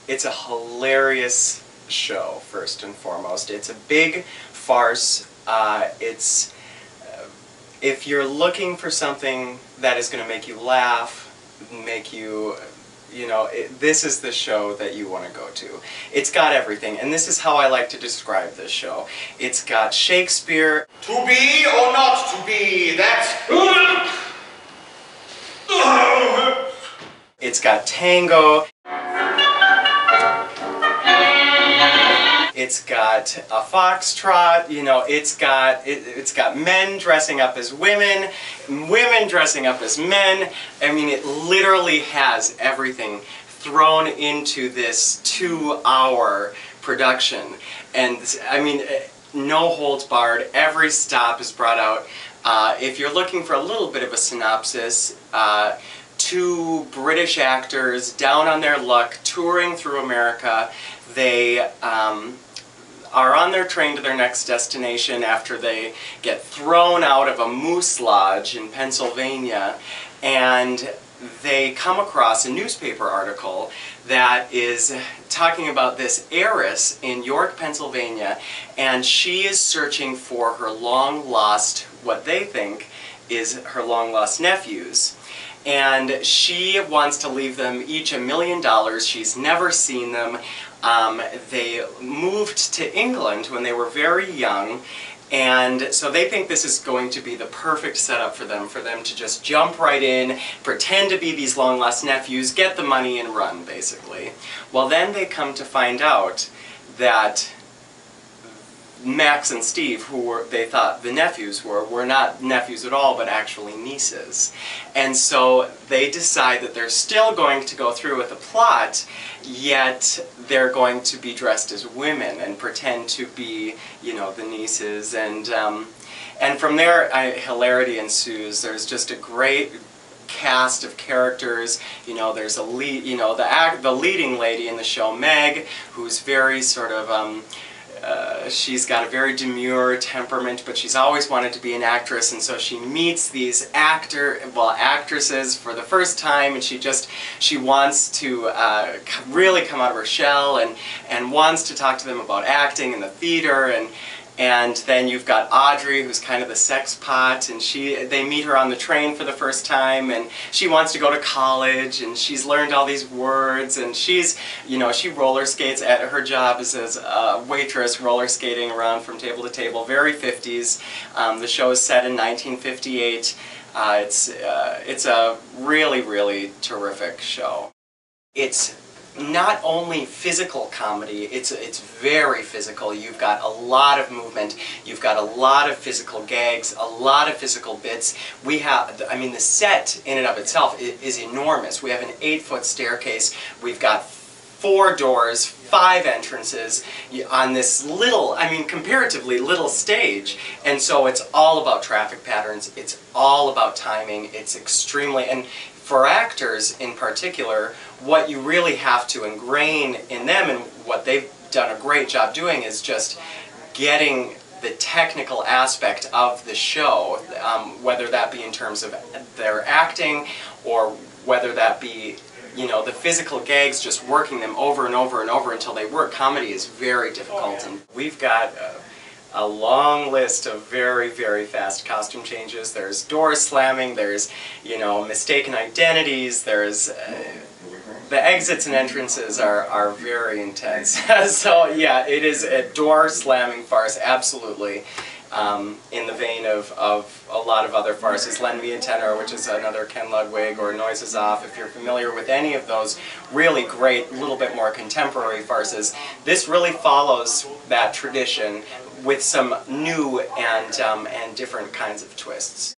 It's a hilarious show, first and foremost. It's a big farce. If you're looking for something that is going to make you laugh, make you, this is the show that you want to go to. It's got everything, and this is how I like to describe this show. It's got Shakespeare. To be or not to be, that's... It's got tango. It's got a foxtrot, it's got men dressing up as women, women dressing up as men. I mean, it literally has everything thrown into this 2-hour production. And I mean, no holds barred, every stop is brought out. If you're looking for a little bit of a synopsis, 2 British actors down on their luck, touring through America. They are on their train to their next destination after they get thrown out of a moose lodge in Pennsylvania, and they come across a newspaper article that is talking about this heiress in York, Pennsylvania, and she is searching for her long-lost, what they think is her long-lost nephews. And she wants to leave them each $1 million. She's never seen them. They moved to England when they were very young, and so they think this is going to be the perfect setup for them to just jump right in, pretend to be these long-lost nephews, get the money and run, basically. Well, then they come to find out that Max and Steve, who they thought the nephews were not nephews at all, but actually nieces. And so they decide that they're still going to go through with the plot, yet they're going to be dressed as women and pretend to be, the nieces. And from there, hilarity ensues. There's just a great cast of characters. There's a lead, the leading lady in the show, Meg, who's very sort of she's got a very demure temperament, but she's always wanted to be an actress, and so she meets these actresses for the first time, and she wants to really come out of her shell and wants to talk to them about acting in the theater. And then you've got Audrey, who's kind of the sex pot, and they meet her on the train for the first time, and she wants to go to college, and she's learned all these words, and she roller skates. Her job is as a waitress, roller skating around from table to table, very 50s. The show is set in 1958. It's a really, really terrific show. It's not only physical comedy, it's very physical. You've got a lot of movement, you've got a lot of physical gags, a lot of physical bits. We have, the set in and of itself is enormous. We have an 8-foot staircase, we've got 4 doors, 5 entrances on this little, comparatively little stage. And so it's all about traffic patterns, it's all about timing, it's extremely, and for actors in particular, what you really have to ingrain in them, and what they've done a great job doing, is just getting the technical aspect of the show, whether that be in terms of their acting, or whether that be, the physical gags, just working them over and over and over until they work. Comedy is very difficult, and we've got a long list of very, very fast costume changes. There's door slamming, there's, mistaken identities, there's... the exits and entrances are very intense. So yeah, it is a door slamming farce, absolutely. In the vein of a lot of other farces. Lend Me a Tenor, which is another Ken Ludwig, or Noises Off. If you're familiar with any of those really great, little bit more contemporary farces, this really follows that tradition with some new and different kinds of twists.